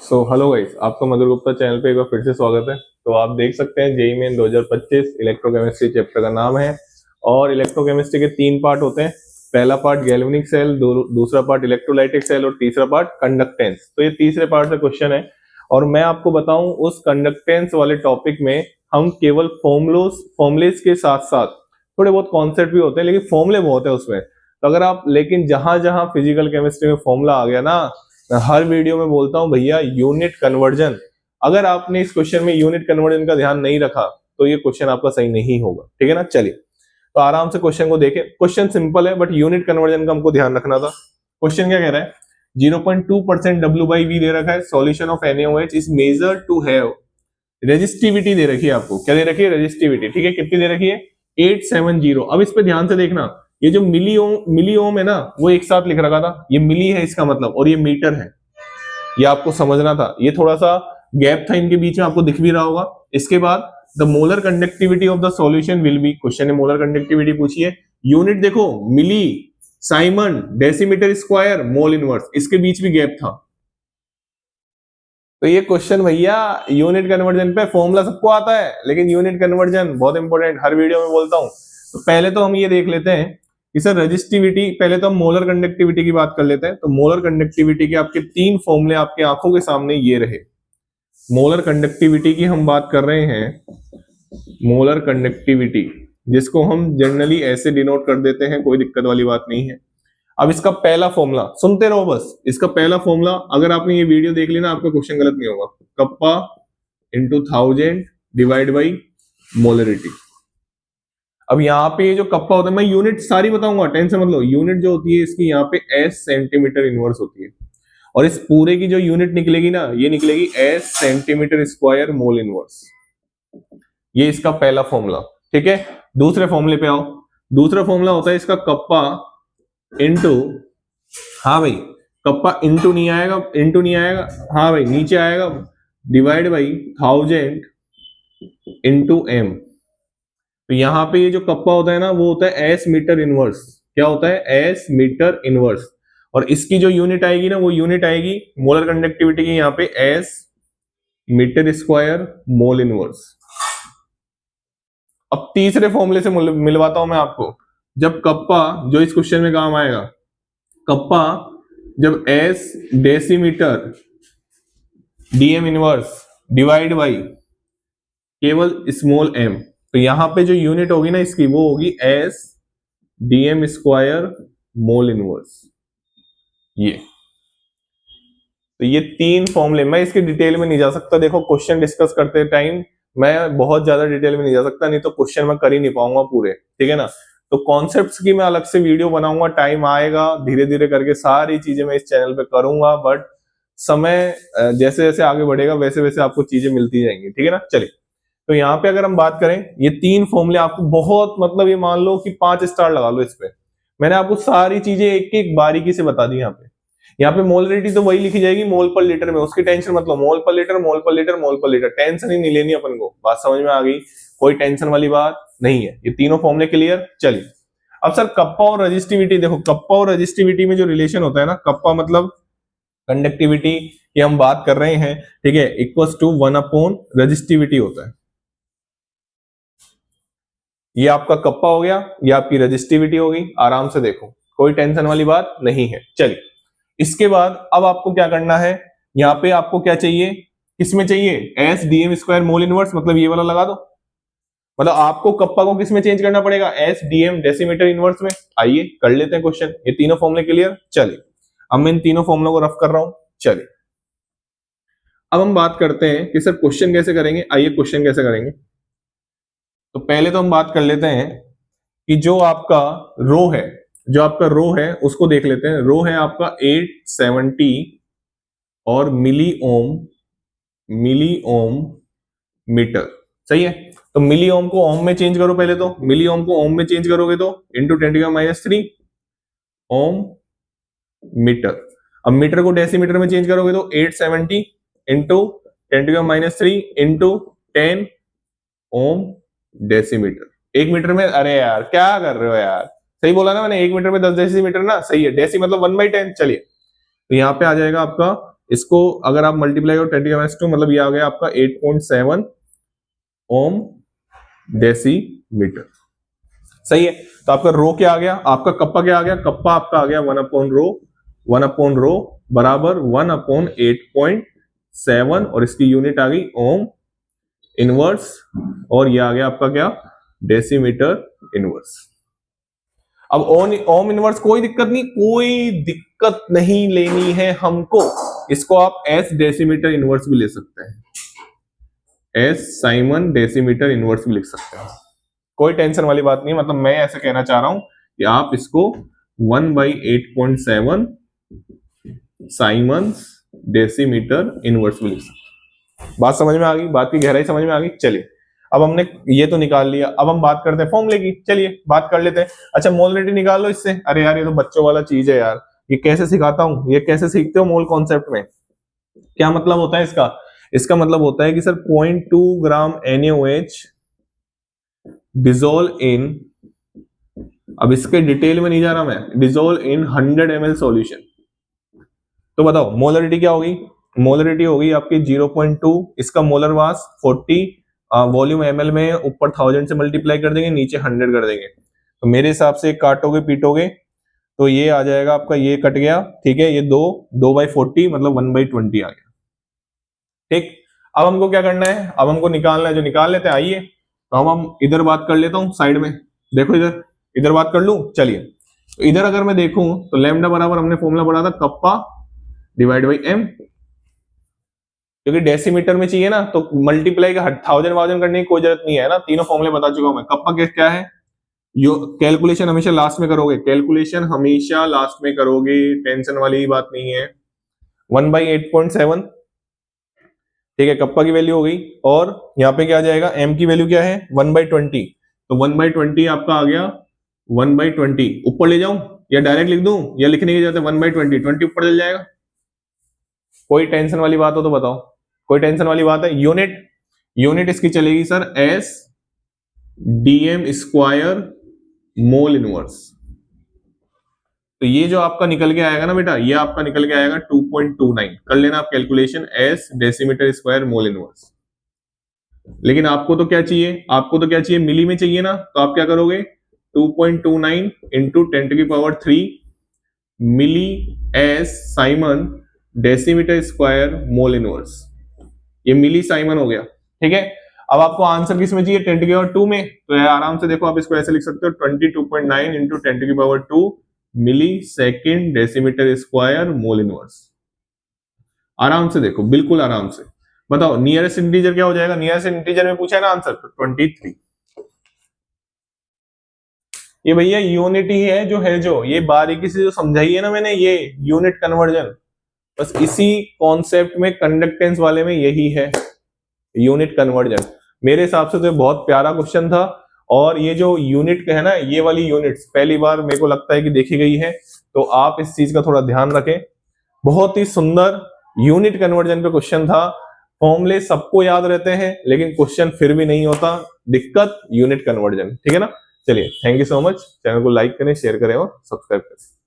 Hello guys, आपका मधुर Gupta channel पे एक बार फिर से स्वागत है। तो आप देख सकते हैं जेईई मेन 2025 इलेक्ट्रोकेमिस्ट्री चैप्टर का नाम है और इलेक्ट्रोकेमिस्ट्री के 3 पार्ट होते हैं। पहला पार्ट गैल्वेनिक सेल, दूसरा पार्ट इलेक्ट्रोलाइटिक सेल और तीसरा पार्ट कंडक्टेंस। तो ये तीसरे पार्ट से क्वेश्चन है और मैं आपको बताऊं उस कंडक्टेंस वाले टॉपिक में हम केवल फॉर्मुलेस के साथ साथ थोड़े बहुत कॉन्सेप्ट भी होते हैं, लेकिन फॉर्मुले बहुत है उसमें। तो अगर आप लेकिन जहां जहां फिजिकल केमिस्ट्री में फॉर्मूला आ गया ना, मैं हर वीडियो में बोलता हूं भैया यूनिट कन्वर्जन। अगर आपने इस क्वेश्चन में यूनिट कन्वर्जन का ध्यान नहीं रखा तो ये क्वेश्चन आपका सही नहीं होगा। ठीक है ना। चलिए तो आराम से क्वेश्चन को देखें। क्वेश्चन सिंपल है बट यूनिट कन्वर्जन का हमको ध्यान रखना था। क्वेश्चन क्या कह रहा है, 0.2% W/V दे रखा है। Solution of NaOH is measured to have resistivity दे रखी है। आपको क्या दे रखी है? रेजिस्टिविटी। ठीक है, कितनी दे रखी है? 870। अब इस पे ध्यान से देखना, ये जो मिली ओम है ना, वो एक साथ लिख रखा था। ये मिली है इसका मतलब, और ये मीटर है। ये आपको समझना था। ये थोड़ा सा गैप था इनके बीच में, आपको दिख भी रहा होगा। इसके बाद the molar conductivity of the solution will be, question ने मोलर कंडक्टिविटी पूछी है। यूनिट देखो, milli, siemens, decimetre square, mole inverse, इसके बीच भी गैप था। तो ये क्वेश्चन भैया यूनिट कन्वर्जन पे फॉर्मूला सबको आता है, लेकिन यूनिट कन्वर्जन बहुत इंपॉर्टेंट, हर वीडियो में बोलता हूं। तो पहले तो हम ये देख लेते हैं कि सर रेजिस्टिविटी, पहले तो हम मोलर कंडक्टिविटी की बात कर लेते हैं। तो मोलर कंडक्टिविटी के आपके 3 फॉर्मूले आपके आंखों के सामने ये रहे। मोलर कंडक्टिविटी की हम बात कर रहे हैं, मोलर कंडक्टिविटी, जिसको हम जनरली ऐसे डिनोट कर देते हैं, कोई दिक्कत वाली बात नहीं है। अब इसका पहला फॉर्मूला सुनते रहो बस। इसका पहला फॉर्मूला, अगर आपने ये वीडियो देख ली ना, आपका क्वेश्चन गलत नहीं होगा। Kappa into 1000 divide by molarity. अब यहाँ पे जो कप्पा होता है, मैं यूनिट सारी बताऊंगा, टेंशन मत लो। यूनिट जो होती है इसकी यहाँ पे एस सेंटीमीटर इनवर्स होती है, और इस पूरे की जो यूनिट निकलेगी ना, ये निकलेगी S centimetre square mole inverse. ये इसका पहला फॉर्मूला। ठीक है, दूसरे फॉर्मूले पे आओ। दूसरा फॉर्मूला होता है इसका कप्पा इंटू, हाँ भाई कप्पा इंटू नहीं आएगा, इंटू नहीं आएगा, हाँ भाई नीचे आएगा, डिवाइड बाई 1000 इंटू एम। तो यहां पे ये जो कप्पा होता है ना, वो होता है एस मीटर इनवर्स। क्या होता है? S metre inverse. और इसकी जो यूनिट आएगी ना, वो यूनिट आएगी मोलर कंडक्टिविटी की यहाँ पे S metre square mole inverse. अब तीसरे फॉर्मूले से मिलवाता हूं मैं आपको। जब कप्पा, जो इस क्वेश्चन में काम आएगा, कप्पा जब S decimetre DM inverse divide by केवल स्मॉल एम, तो यहां पे जो यूनिट होगी ना इसकी, वो होगी S DM square mole inverse. ये तो ये 3 फॉर्मूले, मैं इसके डिटेल में नहीं जा सकता। देखो क्वेश्चन डिस्कस करते टाइम मैं बहुत ज्यादा डिटेल में नहीं जा सकता, नहीं तो क्वेश्चन मैं कर ही नहीं पाऊंगा पूरे। ठीक है ना। तो कॉन्सेप्ट्स की मैं अलग से वीडियो बनाऊंगा, टाइम आएगा, धीरे धीरे करके सारी चीजें मैं इस चैनल पे करूंगा। बट समय जैसे जैसे आगे बढ़ेगा वैसे वैसे आपको चीजें मिलती जाएंगी। ठीक है ना। चलिए, तो यहाँ पे अगर हम बात करें, ये 3 फॉर्मूले आपको बहुत, मतलब ये मान लो कि 5 स्टार लगा लो इस पे। मैंने आपको सारी चीजें एक एक बारीकी से बता दी। यहाँ पे मोलरिटी तो वही लिखी जाएगी मोल पर लीटर में, उसकी टेंशन मतलब, मोल पर लीटर, मोल पर लीटर, मोल पर लीटर, टेंशन ही नहीं लेनी अपन को। बात समझ में आ गई? कोई टेंशन वाली बात नहीं है। ये तीनों फॉर्मूले क्लियर। चलिए, अब सर कप्पा और रजिस्टिविटी देखो। कप्पा और रजिस्टिविटी में जो रिलेशन होता है ना, कप्पा मतलब कंडक्टिविटी की हम बात कर रहे हैं, ठीक है, इक्वल्स टू 1 रजिस्टिविटी होता है। ये आपका कप्पा हो गया, ये आपकी रजिस्टिविटी होगी। आराम से देखो, कोई टेंशन वाली बात नहीं है। चलिए, इसके बाद अब आपको क्या करना है, यहाँ पे आपको क्या चाहिए, किसमें चाहिए? S DM square mole inverse, मतलब ये वाला लगा दो। मतलब आपको कप्पा को किसमें चेंज करना पड़ेगा? एस डीएम डेसीमीटर इनवर्स में। आइए कर लेते हैं क्वेश्चन। ये तीनों फॉर्मूले क्लियर। चलिए, अब मैं इन तीनों फॉर्मूलों को रफ कर रहा हूं। चलिए, अब हम बात करते हैं कि सर क्वेश्चन कैसे करेंगे। आइए क्वेश्चन कैसे करेंगे। तो पहले तो हम बात कर लेते हैं कि जो आपका रो है, जो आपका रो है उसको देख लेते हैं। रो है आपका 870 और मिली ओम मीटर। सही है। तो मिली ओम को ओम में चेंज करो पहले। तो मिली ओम को ओम में चेंज करोगे तो इंटू 10⁻³ ओम मीटर। अब मीटर को डेसीमीटर में चेंज करोगे तो 870 इंटू 10⁻³ इंटू 10 ओम डेसीमीटर। 1 मीटर में, अरे यार क्या कर रहे हो यार, सही बोला ना मैंने, 1 मीटर में 10 डेसीमीटर ना। सही है, डेसी मतलब 1/10। चलिए, तो यहाँ पे आ जाएगा आपका इसको अगर आप मल्टीप्लाई करो 10⁻², मतलब ये आ गया आपका 8.7 ओम डेसीमीटर। सही है। तो आपका रो क्या आ गया, आपका कप्पा क्या आ गया, कप्पा आपका आ गया 1/रो बराबर 1/8.7 और इसकी यूनिट आ गई ओम इनवर्स, और ये आ गया आपका क्या, डेसीमीटर इनवर्स। अब ओम इनवर्स कोई दिक्कत नहीं लेनी है हमको, इसको आप एस डेसीमीटर इनवर्स भी ले सकते हैं, एस साइमन डेसीमीटर इनवर्स भी लिख सकते हैं, कोई टेंशन वाली बात नहीं है। मतलब मैं ऐसे कहना चाह रहा हूं कि आप इसको 1/8.7 साइमन डेसीमीटर इनवर्स भी लिख सकते हैं। बात समझ में आ गई, बात की गहराई समझ में आ गई। चलिए अब हमने ये तो निकाल लिया, अब हम बात करते हैं फॉर्मूले की। चलिए बात कर लेते हैं। अच्छा मोलरिटी निकाल लो इससे। अरे यार ये तो बच्चों वाला चीज है यार, ये कैसे सिखाता हूं, ये कैसे सीखते हो मोल कॉन्सेप्ट में, क्या मतलब होता है इसका? इसका मतलब होता है कि sir 0.2 gram NaOH dissolve in, अब इसके डिटेल में नहीं जा रहा मैं, डिजोल्व इन 100 ml सॉल्यूशन। तो बताओ मोलरिटी क्या होगी? मोलरिटी होगी आपकी 0.2, इसका मोलर मास 40, वॉल्यूम ml में ऊपर 1000 से मल्टीप्लाई कर देंगे, नीचे 100 कर देंगे। तो मेरे हिसाब से काटोगे पीटोगे तो ये आ जाएगा आपका, ये कट गया, ठीक है, ये 2/40 मतलब 1/20 आ गया। ठीक, अब हमको क्या करना है, अब हमको निकालना है, जो निकाल लेते हैं आइए। तो हम इधर बात कर लेता हूं साइड में, देखो इधर बात कर लूं। चलिए तो इधर अगर मैं देखूं तो लैम्डा बराबर हमने फॉर्मूला पढ़ा था कप्पा डिवाइड बाई एम, क्योंकि डेसीमीटर में चाहिए ना तो मल्टीप्लाई का 1000 करने की कोई जरूरत नहीं है ना, तीनों फॉर्मूले बता चुका हूं मैं। कप्पा क्या है, यो कैलकुलेशन हमेशा लास्ट में करोगे, कैलकुलेशन हमेशा लास्ट में करोगे, टेंशन वाली बात नहीं है। 1/8.7, ठीक है, कप्पा की वैल्यू हो गई, और यहाँ पे क्या आ जाएगा, एम की वैल्यू क्या है 1/20, तो 1/20 आपका आ गया 1/20। ऊपर ले जाऊं या डायरेक्ट लिख दूं, या लिखने की जरूरत है 1/20, 20 ऊपर चल जाएगा। कोई टेंशन वाली बात हो तो बताओ, कोई टेंशन वाली बात है? यूनिट इसकी चलेगी sir S DM square mole inverse. तो ये जो आपका निकल के आएगा ना बेटा, ये आपका निकल के आएगा 2.29, कर लेना आप calculation, S decimetre square mole inverse. लेकिन आपको तो क्या चाहिए, आपको तो क्या चाहिए, मिली में चाहिए ना, तो आप क्या करोगे 2.29 into 10⁻³ milli S siemens decimetre square mole inverse, ये मिली साइमन हो गया। ठीक है, अब आपको आंसर किस में चाहिए, 10⁻² में, तो आराम से देखो आप इसको ऐसे लिख सकते हो 22.9 into 10⁻² milli second decimetre square mole inverse. आराम से देखो, बिल्कुल आराम से। बताओ नियरेस्ट इंटीजर क्या हो जाएगा, नियरेस्ट इंटीजर में पूछा है ना आंसर, तो 23। ये भैया यूनिट ही है जो ये बारीकी से जो समझाई है ना मैंने, ये यूनिट कन्वर्जन, बस इसी कॉन्सेप्ट में कंडक्टेंस वाले में यही है, यूनिट कन्वर्जन। मेरे हिसाब से तो बहुत प्यारा क्वेश्चन था, और ये जो यूनिट है ना, ये वाली यूनिट्स पहली बार मेरे को लगता है कि देखी गई है, तो आप इस चीज का थोड़ा ध्यान रखें। बहुत ही सुंदर यूनिट कन्वर्जन पे क्वेश्चन था। फॉर्मूले सबको याद रहते हैं लेकिन क्वेश्चन फिर भी नहीं होता, दिक्कत यूनिट कन्वर्जन। ठीक है ना, चलिए thank you so much. Channel को लाइक करें, शेयर करें और सब्सक्राइब करें।